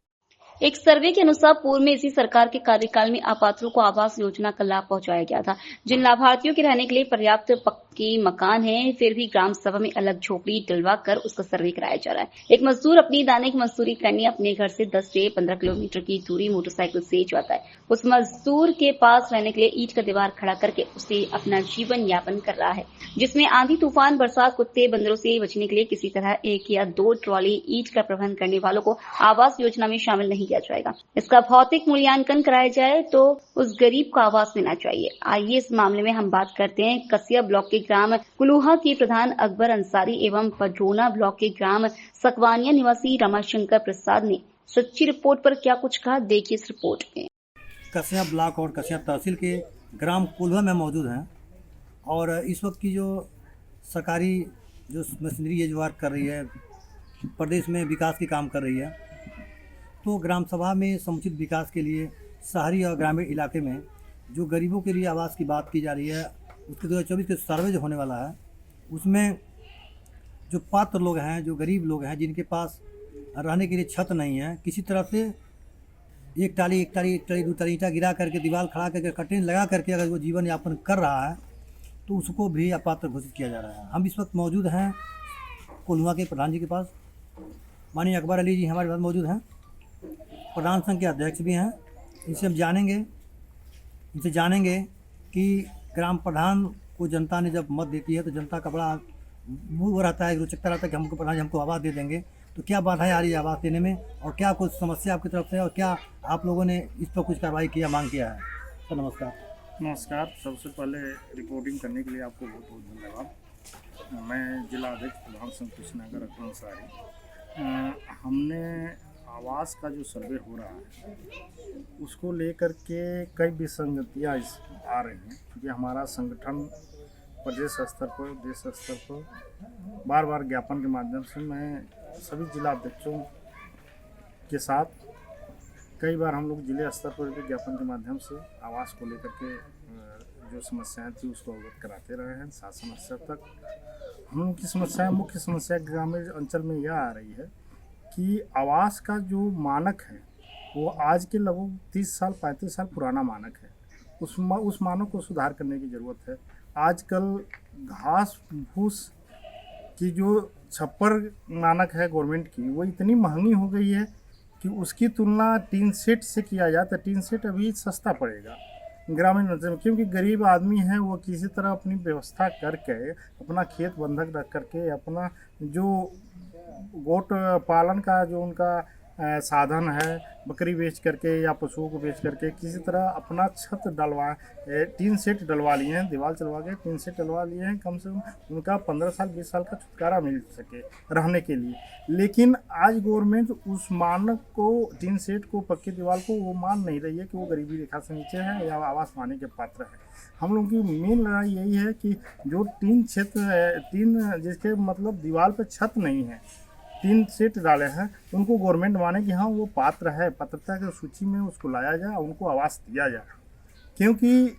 [SPEAKER 2] एक सर्वे के अनुसार पूर्व में इसी सरकार के कार्यकाल में अपात्रों को आवास योजना का लाभ पहुंचाया गया था। जिन लाभार्थियों के रहने के लिए पर्याप्त पक्के मकान हैं, फिर भी ग्राम सभा में अलग झोपड़ी डलवा कर उसका सर्वे कराया जा रहा है। एक मजदूर अपनी दैनिक मजदूरी करने अपने घर से 10 से 15 किलोमीटर की दूरी मोटरसाइकिल से जाता है। उस मजदूर के पास रहने के लिए ईंट का दीवार खड़ा करके उसे अपना जीवन यापन कर रहा है, जिसमें आंधी तूफान, बरसात, कुत्ते बंदरों से बचने के लिए किसी तरह 1 या 2 ट्रॉली ईंट का प्रबंध करने वालों को आवास योजना में शामिल नहीं किया जाएगा। इसका भौतिक मूल्यांकन कराया जाए तो उस गरीब को आवास मिलना चाहिए। आइए इस मामले में हम बात करते हैं कसिया ब्लॉक के ग्राम कुलूहा के प्रधान अकबर अंसारी एवं पडरोना ब्लॉक के ग्राम सकवानिया निवासी रमाशंकर प्रसाद ने सच्ची रिपोर्ट पर क्या कुछ कहा, देखिए इस रिपोर्ट में।
[SPEAKER 8] कसिया ब्लॉक और कसिया तहसील के ग्राम कुलूहा में मौजूद हैं और इस वक्त की जो सरकारी जो मशीनरी है जो वर्क कर रही है, प्रदेश में विकास के काम कर रही है, तो ग्राम सभा में समुचित विकास के लिए शहरी और ग्रामीण इलाके में जो गरीबों के लिए आवास की बात की जा रही है, उसके 2024 के सर्वे जो होने वाला है, उसमें जो पात्र लोग हैं, जो गरीब लोग हैं, जिनके पास रहने के लिए छत नहीं है, किसी तरह से एक टाली 2 टाली ईंटा गिरा करके, दीवार खड़ा करके, कर्टेन लगा करके अगर वो जीवन यापन कर रहा है तो उसको भी अपात्र घोषित किया जा रहा है। हम इस वक्त मौजूद हैं कुलूहा के प्रधान जी के पास, माननीय अकबर अली जी हमारे पास मौजूद हैं, प्रधान संघ के अध्यक्ष भी हैं। इनसे हम जानेंगे कि ग्राम प्रधान को जनता ने जब मत देती है तो जनता का बड़ा वो रहता है, रोचकता रहता है कि हमको प्रधान जी हमको आवास दे देंगे, तो क्या बाधाएं आ रही है आवास देने में और क्या कुछ समस्या आपकी तरफ से है और क्या आप लोगों ने इस पर कुछ कार्रवाई किया, मांग किया है। सर
[SPEAKER 9] नमस्कार। सबसे पहले रिपोर्टिंग करने के लिए आपको बहुत बहुत धन्यवाद। मैं जिला अध्यक्ष प्रधान संघ कृष्णनगर अकबर अंसारी। हमने आवास का जो सर्वे हो रहा है उसको लेकर के कई विसंगतियाँ आ रही हैं, क्योंकि हमारा संगठन प्रदेश स्तर पर, देश स्तर पर बार बार ज्ञापन के माध्यम से मैं सभी जिला अध्यक्षों के साथ कई बार हम लोग जिले स्तर पर भी ज्ञापन के माध्यम से आवास को लेकर के जो समस्याएं थी उसको अवगत कराते रहे हैं। शासन स्तर तक हम लोग की समस्याएं, मुख्य समस्या ग्रामीण अंचल में यह आ रही है कि आवास का जो मानक है वो आज के लगभग 30 साल 35 साल पुराना मानक है। उस मानक को सुधार करने की ज़रूरत है। आजकल घास फूस की जो छप्पर मानक है गवर्नमेंट की, वो इतनी महंगी हो गई है कि उसकी तुलना टीन सेट से किया जाए तो टीन सेट अभी सस्ता पड़ेगा ग्रामीण अंचल में, क्योंकि गरीब आदमी है वो किसी तरह अपनी व्यवस्था करके अपना खेत बंधक रख करके अपना जो गोट पालन का जो उनका साधन है, बकरी बेच करके या पशुओं को बेच करके किसी तरह अपना छत डलवा, टीन सेट डलवा लिए हैं, दीवार चलवा के टीन सेट डलवा लिए हैं, कम से कम उनका 15 साल 20 साल का छुटकारा मिल सके रहने के लिए। लेकिन आज गवर्नमेंट उस मानक को, टीन सेट को, पक्की दीवार को वो मान नहीं रही है कि वो गरीबी रेखा से नीचे है या आवास पाने के पात्र है। हम लोगों की मेन लड़ाई यही है कि जो टीन जिसके मतलब दीवार पर छत नहीं है, टीन सेट डाले हैं, उनको गवर्नमेंट माने कि हाँ वो पात्र है, पात्रता की सूची में उसको लाया जाए, उनको आवास दिया जाए। क्योंकि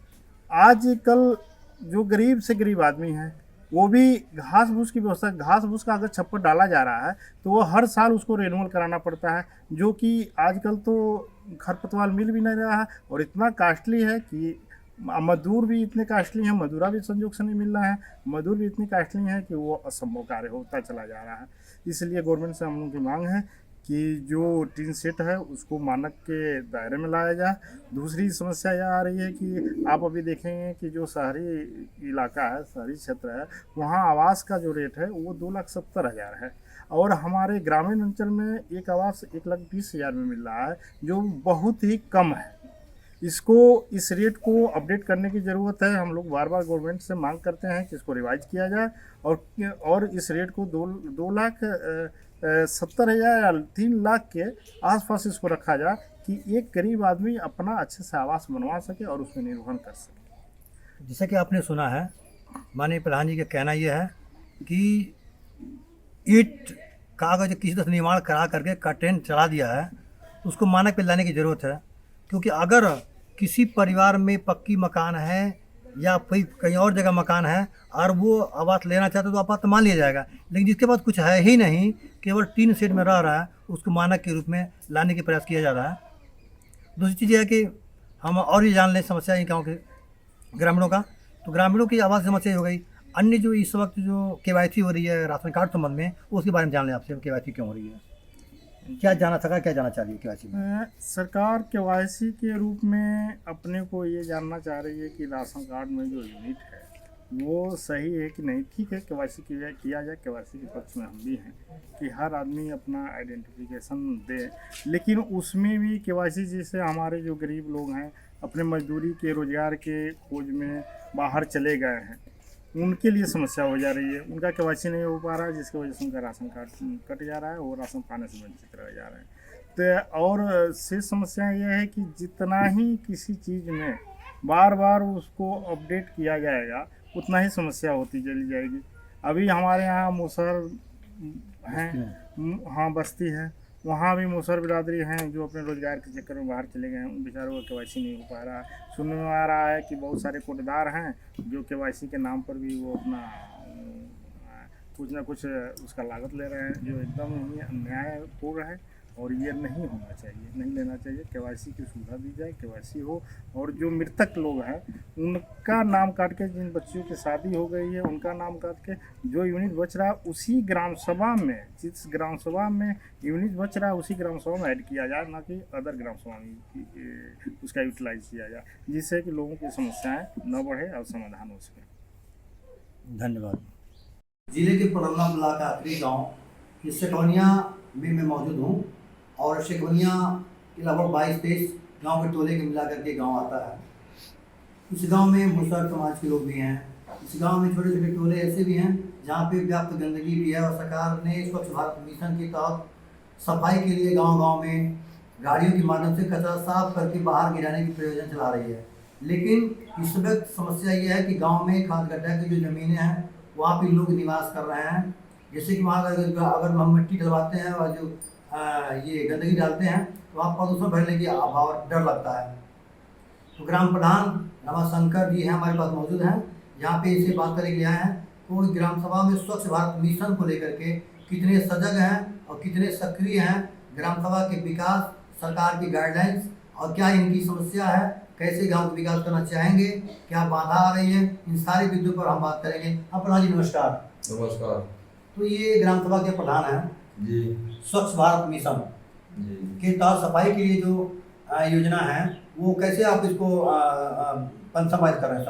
[SPEAKER 9] आजकल जो गरीब से गरीब आदमी है वो भी घास भूस की व्यवस्था, घास भूस का अगर छप्पर डाला जा रहा है तो वो हर साल उसको रिन्यूअल कराना पड़ता है, जो कि आजकल तो खरपतवार मिल भी नहीं रहा है और इतना कास्टली है कि मजदूर भी इतने कास्टली हैं, मजदूरा भी संयोग से नहीं मिल रहा है, मजदूर भी इतनी कास्टली हैं कि वो असंभव कार्य होता चला जा रहा है। इसलिए गवर्नमेंट से हम लोगों की मांग है कि जो टीन सेट है उसको मानक के दायरे में लाया जाए। दूसरी समस्या यह आ रही है कि आप अभी देखेंगे कि जो शहरी इलाका है, शहरी क्षेत्र है, वहाँ आवास का जो रेट है वो 2,70,000 है और हमारे ग्रामीण अंचल में एक आवास 1,20,000 में मिल रहा है, जो बहुत ही कम है। इसको, इस रेट को अपडेट करने की ज़रूरत है। हम लोग बार बार गवर्नमेंट से मांग करते हैं कि इसको रिवाइज किया जाए और इस रेट को 2,70,000 या 3 लाख के आसपास इसको रखा जाए कि एक गरीब आदमी अपना अच्छे से आवास बनवा सके और उसमें निर्वहन कर सके।
[SPEAKER 8] जैसा कि आपने सुना है, माननीय प्रधान जी का कहना यह है कि ईंट कागज किसी तरह से निर्माण करा करके कर्टेन चला दिया है, उसको मानक पे लाने की ज़रूरत है। क्योंकि अगर किसी परिवार में पक्की मकान है या कोई कहीं और जगह मकान है और वो आवास लेना चाहता है तो आपात मान लिया जाएगा, लेकिन जिसके पास कुछ है ही नहीं, केवल टीन शेड में रह रहा है, उसको मानक के रूप में लाने की प्रयास किया जा रहा है। दूसरी चीज़ यह है कि हम और भी जान लें समस्या इन गाँव के ग्रामीणों का, तो ग्रामीणों की आवास समस्या हो गई। अन्य जो इस वक्त जो KYC हो रही है राशन कार्ड संबंध में, उसके बारे में जान लें आपसे, KYC क्यों हो रही है, क्या जाना चाह रही है KYC में?
[SPEAKER 9] सरकार KYC के रूप में अपने को ये जानना चाह रही है कि राशन कार्ड में जो यूनिट है वो सही है कि नहीं। ठीक है, KYC किया जाए, KYC के पक्ष में हम भी हैं कि हर आदमी अपना आइडेंटिफिकेशन दे, लेकिन उसमें भी KYC जैसे हमारे जो गरीब लोग हैं अपने मजदूरी के, रोजगार के खोज में बाहर चले गए हैं, उनके लिए समस्या हो जा रही है। उनका KYC नहीं हो पा रहा है, जिसकी वजह से उनका राशन कार्ड कट जा रहा है और राशन पाने से वंचित रह जा रहे हैं। तो और शेष समस्या यह है कि जितना ही किसी चीज़ में बार बार उसको अपडेट किया जाएगा उतना ही समस्या होती चली जाएगी। अभी हमारे यहाँ मुसहर हैं, हाँ बस्ती है, वहाँ भी मुसहर बिरादरी हैं जो अपने रोजगार के चक्कर में बाहर चले गए हैं, उन बेचारों का KYC नहीं हो पा रहा है। सुनने में आ रहा है कि बहुत सारे कोटेदार हैं जो KYC के नाम पर भी वो अपना कुछ ना कुछ उसका लागत ले रहे हैं, जो एकदम ही अन्यायपूर्ण है और ये नहीं होना चाहिए, नहीं लेना चाहिए। KYC की सुविधा दी जाए, KYC हो, और जो मृतक लोग हैं उनका नाम काट के, जिन बच्चियों की शादी हो गई है उनका नाम काट के, जो यूनिट बच रहा है उसी ग्राम सभा में, जिस ग्राम सभा में यूनिट बच रहा है उसी ग्राम सभा में ऐड किया जाए, ना कि अदर ग्राम सभा में उसका यूटिलाइज किया जाए, जिससे कि लोगों की समस्याएँ न बढ़े और समाधान हो सके।
[SPEAKER 8] धन्यवाद। जिले के पड़ौना ब्लॉक का आखिरी गाँव शेखवनिया में मैं मौजूद हूँ और शेखवनिया के लगभग 22-23 गाँव के टोले के मिला करके गाँव आता है। इस गाँव में मुसहर समाज के लोग भी हैं। इस गाँव में छोटे छोटे टोले ऐसे भी हैं जहाँ पे व्याप्त गंदगी भी है और सरकार ने स्वच्छ भारत मिशन के तहत सफाई के लिए गाँव में गाड़ियों के माध्यम से कचरा साफ करके बाहर गिराने की प्रयोजन चला रही है। लेकिन इस वक्त समस्या ये है कि गाँव में खाद गड्ढा की जो ज़मीनें हैं वहाँ पे लोग निवास कर रहे हैं। जैसे कि वहाँ अगर हम मिट्टी डलवाते हैं और जो ये गंदगी डालते हैं तो वहाँ प्रदूषण भरने की अभाव डर लगता है। तो ग्राम प्रधान रमाशंकर जी हैं हमारे पास मौजूद हैं, यहाँ पे इसे बात करने के लिए आए हैं। तो ग्राम सभा में स्वच्छ भारत मिशन को लेकर के कितने सजग हैं और कितने सक्रिय हैं, ग्राम सभा के विकास, सरकार की गाइडलाइंस और क्या इनकी समस्या है, कैसे गांव का विकास करना चाहेंगे, क्या बाधा आ रही है, इन सारी बिंदुओं पर हम बात करेंगे। हाँ प्रधान जी नमस्कार।
[SPEAKER 10] नमस्कार।
[SPEAKER 8] तो ये ग्राम सभा के प्रधान हैं
[SPEAKER 10] जी।
[SPEAKER 8] स्वच्छ भारत मिशन
[SPEAKER 10] जी
[SPEAKER 8] के तहत सफाई के लिए जो योजना है वो कैसे आप इसको संपादित कर रहे हैं?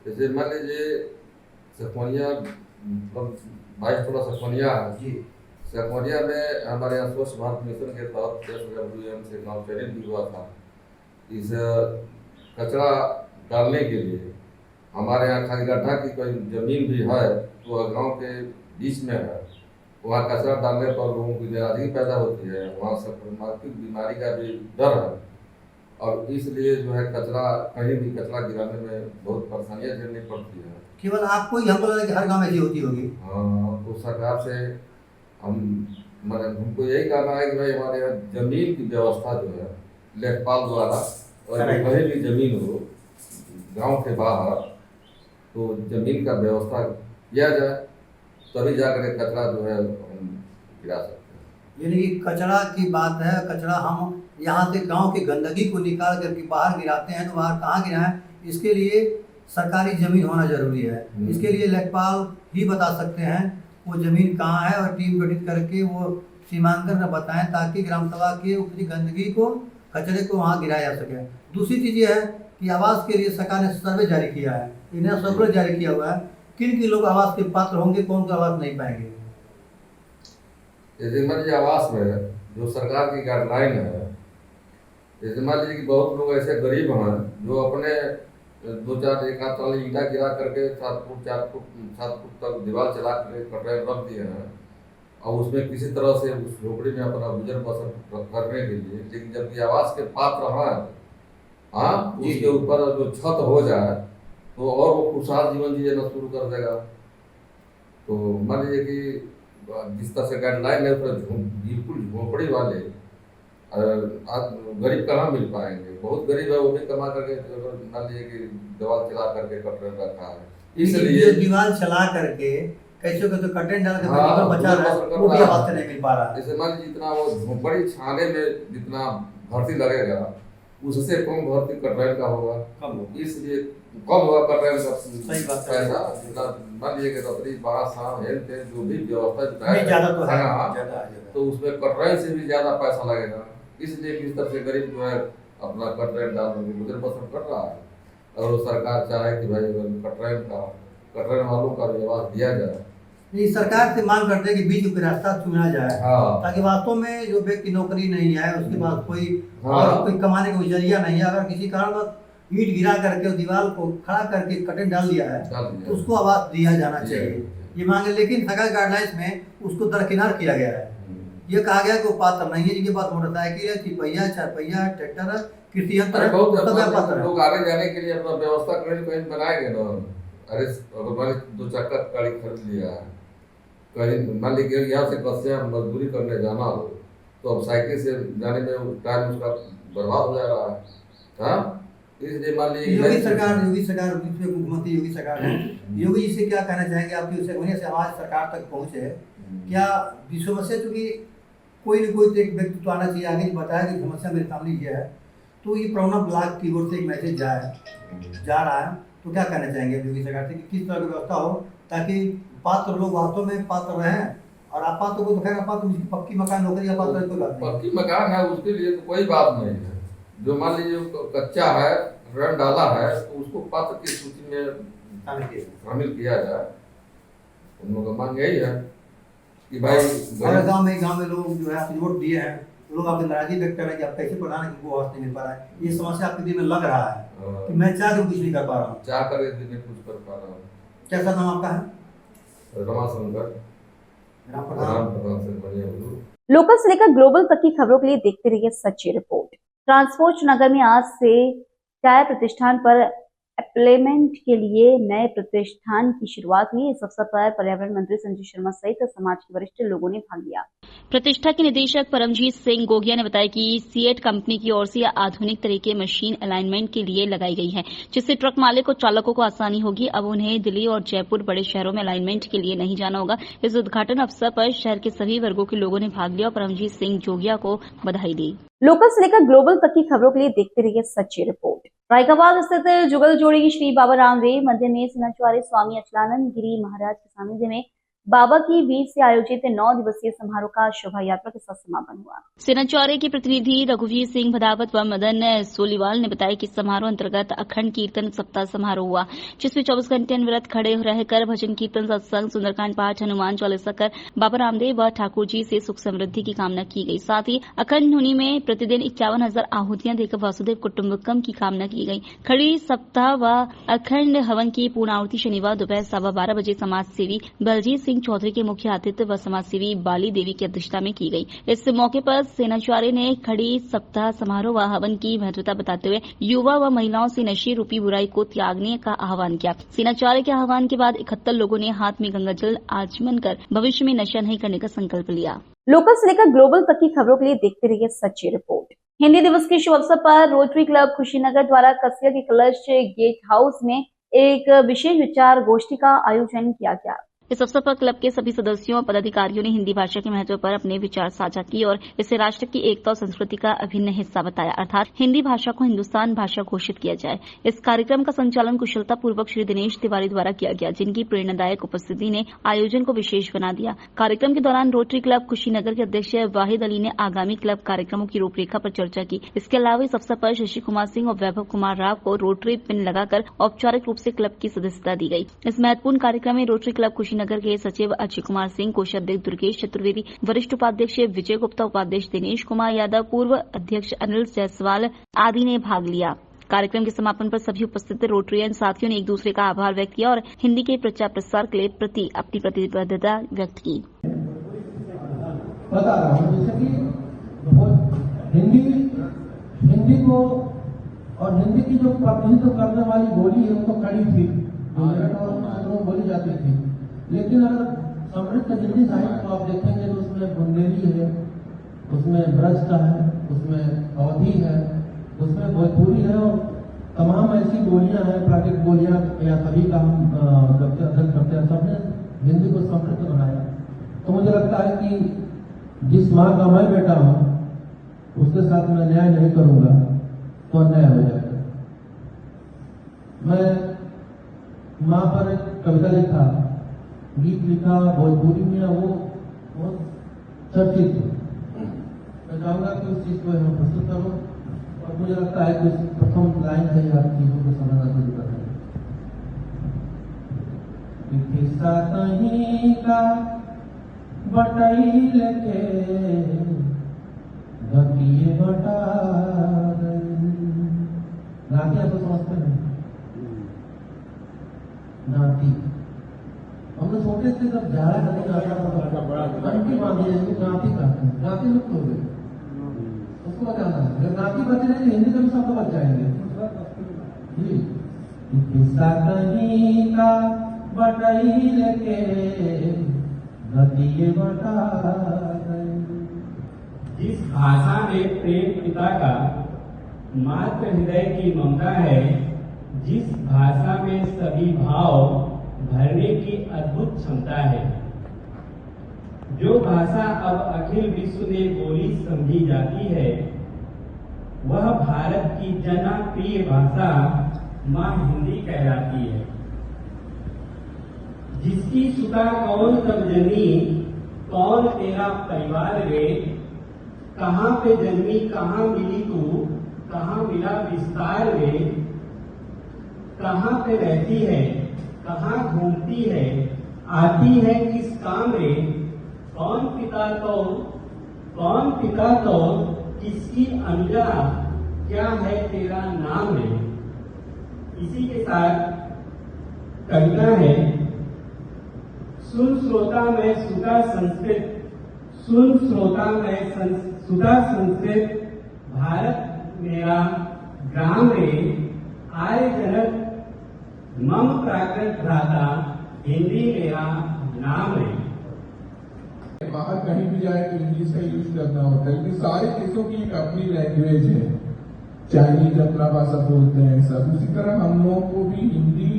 [SPEAKER 10] जैसे मान लीजिए सखवनिया, मतलब 22 टोला सखवनिया है जी। सखवनिया में हमारे यहाँ स्वच्छ भारत मिशन के तहत 10,000 रूपये से गाँव चयनित भी हुआ था। इस कचरा डालने के लिए हमारे यहाँ खाली गड्ढा की कोई जमीन भी है तो गांव के बीच में है, वहाँ कचरा डालने पर लोगों की नाराजगी पैदा होती है, वहाँ संक्रामक बीमारी का भी डर है और इसलिए जो है कचरा कहीं भी कचरा गिराने में बहुत परेशानियाँ झेलनी पड़ती है।
[SPEAKER 8] केवल आपको ही, हमको लगा कि हर गाँव में ऐसी होती होगी।
[SPEAKER 10] हाँ, तो सरकार से हमको यही कहना है कि भाई हमारे यहाँ जमीन की व्यवस्था जो है लेखपाल द्वारा और कहीं भी जमीन हो गांव के बाहर तो जमीन का व्यवस्था किया जाए, तभी जाकर कचरा जो है हम गिरा सकते हैं।
[SPEAKER 8] यानी कि कचरा की बात है, कचरा हम यहाँ से गांव की गंदगी को निकाल करके बाहर गिराते हैं, तो बाहर कहाँ गिराएं? इसके लिए सरकारी ज़मीन होना जरूरी है। इसके लिए लेखपाल ही बता सकते हैं वो ज़मीन कहाँ है, और टीम गठित करके वो सीमांकन बताएं ताकि ग्राम सभा के उपरी गंदगी को, कचरे को वहाँ गिराया जा सके। दूसरी चीज़ ये है कि आवास के लिए सरकार ने सर्वे जारी किया है, इन्हें सर्कुलर जारी किया हुआ है किन लोग आवास के पात्र होंगे, कौन सा आवास नहीं पाएंगे।
[SPEAKER 10] जैसे मान लीजिए आवास में जो सरकार की गाइडलाइन है, जैसे मान लीजिए कि बहुत लोग ऐसे गरीब हैं जो अपने 2-4 एक आध वाली ईंटा गिरा करके 7 फुट 4 फुट 7 फुट तक दीवार चला करके कटराई रख दिए हैं, और उसमें किसी तरह से उस झोपड़ी में अपना गुजर बसर करने के लिए, लेकिन जबकि आवास के पात्र हैं, हाँ, उसके ऊपर जो छत हो जाए तो और वो खुशहाल जीवन जीना शुरू कर देगा। तो मान लीजिए कि जिस तरह से गाइडलाइन है उस पर बिल्कुल झोपड़ी वाले गरीब कहाँ मिल पाएंगे। बहुत गरीब है, वो भी कमा करके मान लीजिए कि दीवार चला करके कटरे रखा है, इसलिए
[SPEAKER 8] दीवार चला करके कैसे कैसे कटें डाल के बचा रहा है, वो भी आवाज से नहीं मिल पा रहा।
[SPEAKER 10] जैसे मान लीजिए जितना वो झोपड़ी छाने में जितना भर्ती लगेगा उससे कम भर्ती कटराई का होगा, इसलिए कम होगा कटराई का पैसा। मान लीजिए कि रतरी बांस जो भी व्यवस्था तो उसमें कटराई से भी ज्यादा पैसा लगेगा, इसलिए किस तरह से गरीब जो है अपना कटराई डाल करके गुजर बसर कर रहा है। और सरकार चाहे कि भाई कटराई वालों का भी आवास दिया जाए।
[SPEAKER 8] ये सरकार से मांग करते हैं कि बीच में रास्ता चुना जाए, ताकि वास्तव में जो व्यक्ति नौकरी नहीं है, उसके पास कोई और कोई कमाने का जरिया नहीं है, अगर किसी कारण ईंट गिरा करके दीवार को खड़ा करके कटन डाल दिया है तो उसको आवाज दिया जाना चाहिए, ये मांग है। लेकिन सरकार गाइडलाइंस में उसको दरकिनार किया गया है। ये कहा गया कि वो पात्र नहीं है जिनके पास मोटरसाइकिल है, 3 पहिया 4 पहिया ट्रैक्टर है, कृषि यंत्र है,
[SPEAKER 10] लोग आगे जाने के लिए अपना व्यवस्था कहीं बनाएंगे ना। अरे अगर मान 2 चक्का गाड़ी खरीद लिया है, कहीं मान लीजिए यहाँ से कस्या मजदूरी करने जाना हो तो अब साइकिल से जाने में टाइम उसका बर्बाद हो जा रहा है, हाँ। इसलिए मान लीजिए
[SPEAKER 8] योगी सरकार मुख्यमंत्री योगी सरकार है, योगी जी से क्या कहना चाहेंगे आपकी उसे वजह से आवाज सरकार तक पहुँचे? क्या समस्या, चूँकि कोई न कोई तो एक व्यक्ति तो आना चाहिए आगे बताया कि समस्या मेरे सामने ये है, तो ये प्रोग्राम ब्लॉक की ओर से एक मैसेज जा रहा है, तो क्या कहना चाहेंगे योगी सरकार से कि किस तरह की व्यवस्था हो ताकि पात्र लोग वास्तव में पात्र रहें, और अपात्र को तो खैर अपात्र पक्की मकान नौकरी अपात्र कोई बात नहीं,
[SPEAKER 10] पक्की मकान है उसके लिए तो कोई बात नहीं है। जो मान लीजिए कच्चा है, ऋण डाला है, तो उसको पात्र की सूची में शामिल किया जाए। उन लोगों का मांग यही है कि भाई
[SPEAKER 8] गांव में लोग जो है आपने वोट दिए हैं, लोग आपकी नाराजगी व्यक्त कर रहे हैं कि आप कैसे प्रधान है उनको आवाज नहीं मिल पा रहा है। ये समस्या आपके दिल में लग रहा है कि मैं चाह कुछ नहीं कर पा रहा हूँ,
[SPEAKER 10] चाह कर कुछ कर पा रहा हूँ।
[SPEAKER 8] क्या सर नाम आपका है?
[SPEAKER 10] रमाशंकर, ग्राम प्रधान से बढ़िया।
[SPEAKER 1] लोकल से लेकर ग्लोबल तक की खबरों के लिए देखते रहिए सच्ची रिपोर्ट। ट्रांसपोर्ट नगर में आज से चाय प्रतिष्ठान पर एप्लेमेंट के लिए नए प्रतिष्ठान की शुरुआत हुई। इस अवसर पर पर्यावरण मंत्री संजय शर्मा सहित समाज के वरिष्ठ लोगों ने भाग लिया।
[SPEAKER 2] प्रतिष्ठा के निदेशक परमजीत सिंह गोगिया ने बताया कि सीएट कंपनी की ओर से आधुनिक तरीके मशीन अलाइनमेंट के लिए लगाई गई है, जिससे ट्रक मालिक और चालकों को आसानी होगी। अब उन्हें दिल्ली और जयपुर बड़े शहरों में अलाइनमेंट के लिए नहीं जाना होगा। इस उद्घाटन अवसर पर शहर के सभी वर्गों के लोगों ने भाग लिया और परमजीत सिंह जोगिया को बधाई दी।
[SPEAKER 1] लोकल से लेकर ग्लोबल तक की खबरों के लिए देखते रहिए सच्ची रिपोर्ट। रायकाबाद स्थित जुगल जोड़ी श्री बाबा रामदेव मंदिर में सिनाचवारे स्वामी अचलानंद गिरी महाराज के सानिध्य में बाबा की बीच से आयोजित 9 दिवसीय समारोह का शोभा यात्रा के साथ समापन हुआ।
[SPEAKER 2] सिनाचौरे के प्रतिनिधि रघुवीर सिंह भदावत व मदन सोलीवाल ने बताया कि समारोह अंतर्गत अखंड कीर्तन सप्ताह समारोह हुआ, जिसमें 24 घंटे अनवरत खड़े रहकर भजन कीर्तन, सत्संग, सुंदरकांड पाठ, हनुमान चालीसा कर बाबा रामदेव व ठाकुर जी से सुख समृद्धि की कामना की गई। साथ ही अखंड धुनी में प्रतिदिन 51,000 आहुतियां देकर वासुदेव कुटुम्बकम की कामना की गई। खड़ी सप्ताह व अखंड हवन की पूर्णाहुति शनिवार दोपहर 12:15 बजे समाज सेवी बलजीत सिंह चौधरी के मुख्य आतिथ्य व समाज सेवी बाली देवी की अध्यक्षता में की गई। इस मौके पर सेनाचार्य ने खड़ी सप्ताह समारोह व हवन की महत्वता बताते हुए युवा व महिलाओं से नशे रूपी बुराई को त्यागने का आह्वान किया। सेनाचार्य के आह्वान के बाद 71 लोगों ने हाथ में गंगा जल आचमन कर भविष्य में नशा नहीं करने का संकल्प लिया।
[SPEAKER 1] लोकल से लेकर ग्लोबल तक की खबरों के लिए देखते रहिए सच्ची रिपोर्ट। हिंदी दिवस के शुभ अवसर पर रोटरी क्लब कुशीनगर द्वारा कसिया के कलश गेट हाउस में एक विशेष विचार गोष्ठी का आयोजन किया गया।
[SPEAKER 2] इस अवसर पर क्लब के सभी सदस्यों और पदाधिकारियों ने हिंदी भाषा के महत्व पर अपने विचार साझा किए और इसे राष्ट्र की एकता और संस्कृति का अभिन्न हिस्सा बताया, अर्थात हिंदी भाषा को हिंदुस्तान भाषा घोषित किया जाए। इस कार्यक्रम का संचालन कुशलता पूर्वक श्री दिनेश तिवारी द्वारा किया गया, जिनकी प्रेरणादायक उपस्थिति ने आयोजन को विशेष बना दिया। कार्यक्रम के दौरान रोटरी क्लब कुशीनगर के अध्यक्ष वाहिद अली ने आगामी क्लब कार्यक्रमों की रूपरेखा पर चर्चा की। इसके अलावा इस अवसर पर शशि कुमार सिंह और वैभव कुमार राव को रोटरी पिन लगाकर औपचारिक रूप से क्लब की सदस्यता दी गई। इस महत्वपूर्ण कार्यक्रम में रोटरी क्लब कुशीनगर के सचिव अजय कुमार सिंह, कोषाध्यक्ष दुर्गेश चतुर्वेदी, वरिष्ठ उपाध्यक्ष विजय गुप्ता, उपाध्यक्ष दिनेश कुमार यादव, पूर्व अध्यक्ष अनिल जायसवाल आदि ने भाग लिया। कार्यक्रम के समापन पर सभी उपस्थित रोटरियन साथियों ने एक दूसरे का आभार व्यक्त किया और हिंदी के प्रचार प्रसार के प्रति अपनी प्रतिबद्धता व्यक्त की।
[SPEAKER 11] बता रहा हूँ जैसे कि हिंदी को और हिंदी की जो प्रतिनिधित्व करने वाली बोली है वो तो खड़ी थी, बोली जाती थी, लेकिन अगर समृद्ध हिंदी साहित्य को आप देखेंगे तो उसमें बुंदेली है, उसमें ब्रज का है, उसमें अवधी है, उसमें भोजपुरी है और तमाम ऐसी बोलियां हैं, प्राकृतिक बोलियां या सभी का हम अध्ययन करते हैं। सबने हिंदी को समृद्ध बनाया। तो मुझे लगता है कि जिस माँ का मैं बेटा हूँ उसके साथ मैं न्याय नहीं करूंगा तो अन्याय हो जाएगा। मैं माँ पर एक कविता लिखा, गीत लिखा भोजपुरी में, वो बहुत चर्चित है। मैं चाहूंगा कि उस चीज को हम प्रस्तुत करूं और मुझे लगता है कि उस प्रथम लाइन से ही आप चीजों को समझना शुरू कर दें। किस्सा कहीं का बटाई लेके गतिए बटा नाती, आप तो समझते हैं नाती। हम लोग छोटे से जब झाड़ा करने जाता घंटी बांधी नाती कहते हैं, नाती लुप्त हो गई, उसको बचाना है। जब नाती बच रहे हिंदी का भी शब्द बच जाएंगे जी। किस्सा कहीं का बटाई लेके गतिए बटा।
[SPEAKER 12] जिस भाषा में प्रेम पिता का मातृ हृदय की ममता है, जिस भाषा में सभी भाव भरने की अद्भुत क्षमता है, जो भाषा अब अखिल विश्व में बोली समझी जाती है, वह भारत की जनप्रिय भाषा माँ हिंदी कहलाती है। जिसकी सुता कौन तब जनी, कौन तेरा परिवार रे, कहाँ पे जन्मी कहाँ मिली तू, कहाँ मिला विस्तार रे, कहाँ पे रहती है, कहाँ घूमती है, आती है किस काम रे, कौन पिता तो किसकी अनुजा, क्या है तेरा नाम रे। इसी के साथ कविता है, सुन श्रोता मैं सुधा संस्कृत, सुन श्रोता मैं सुधा संस्कृत, भारत मेरा ग्राम रे, आर्य जनक मम प्राकृत भ्राता, हिंदी मेरा नाम है।
[SPEAKER 13] बाहर कहीं भी जाए तो इंग्लिश का यूज करना होता है, क्योंकि सारे देशों की एक अपनी लैंग्वेज है। चाइनीज अपना भाषा बोलते हैं सब, उसी तरह हम लोगों को भी हिंदी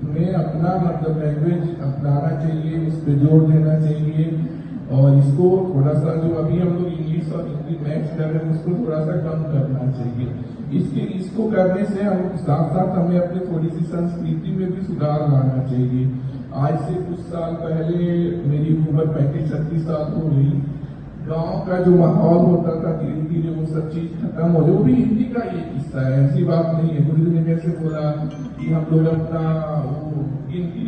[SPEAKER 13] में अपना मतलब लैंग्वेज अपनाना चाहिए, इस पे जोर देना चाहिए और इसको थोड़ा सा जो अभी हम लोग इंग्लिश और हिंदी मैच कर रहे हैं उसको थोड़ा सा कम करना चाहिए। इसको करने से हम साथ साथ हमें अपनी थोड़ी सी संस्कृति में भी सुधार लाना चाहिए। आज से कुछ साल पहले मेरी उम्र 35-36 साल हो गई, गांव का जो माहौल होता था धीरे धीरे वो सब चीज खत्म हो रही। वो भी हिंदी का ये किस्सा है, ऐसी बात नहीं है। गुरु जी ने कैसे बोला कि हम लोग अपना गिनती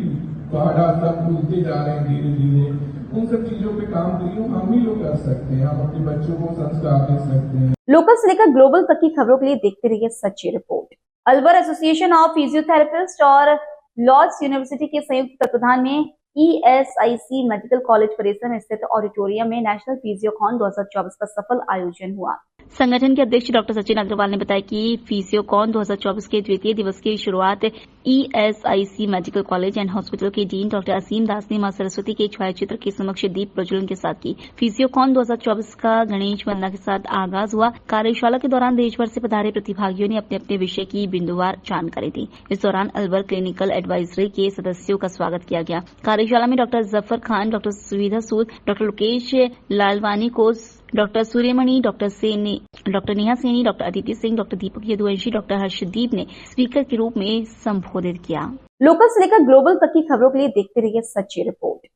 [SPEAKER 13] पहाड़ा सब भूलते जा रहे हैं धीरे धीरे। उन सब चीजों पे काम करिए, हम ही लोग कर सकते हैं, हम अपने बच्चों को संस्कार दे सकते हैं।
[SPEAKER 1] लोकल से लेकर ग्लोबल तक की खबरों के लिए देखते रहिए सच्ची report. Alwar association of physiotherapist और लॉर्ड्स यूनिवर्सिटी के संयुक्त तत्वाधान में ESIC मेडिकल कॉलेज परिसर में स्थित ऑडिटोरियम में नेशनल फिजियोकॉन 2024 का सफल आयोजन हुआ।
[SPEAKER 2] संगठन के अध्यक्ष डॉक्टर सचिन अग्रवाल ने बताया कि फिजियोकॉन 2024 के द्वितीय दिवस की शुरुआत ESIC medical college and hospital के डीन डॉक्टर असीम दास ने मां सरस्वती के छायाचित्र के समक्ष दीप प्रज्वलन के साथ की। फिजियोकॉन 2024 का गणेश वंदना के साथ आगाज हुआ। कार्यशाला के दौरान देश भर से पधारे प्रतिभागियों ने अपने अपने विषय की बिंदुवार जानकारी दी। इस दौरान अलवर क्लिनिकल एडवाइजरी के सदस्यों का स्वागत किया गया। कार्यशाला में डॉक्टर जफर खान, डॉक्टर सुविधा सूद, डॉक्टर लोकेश लालवानी को, doctor Suryamani, doctor Neha Saini, doctor Aditi Singh, doctor Deepak Yaduvanshi, doctor Harshdeep ने स्पीकर के रूप में संबोधित किया।
[SPEAKER 1] लोकल से लेकर ग्लोबल तक की खबरों के लिए देखते रहिए सच्ची रिपोर्ट।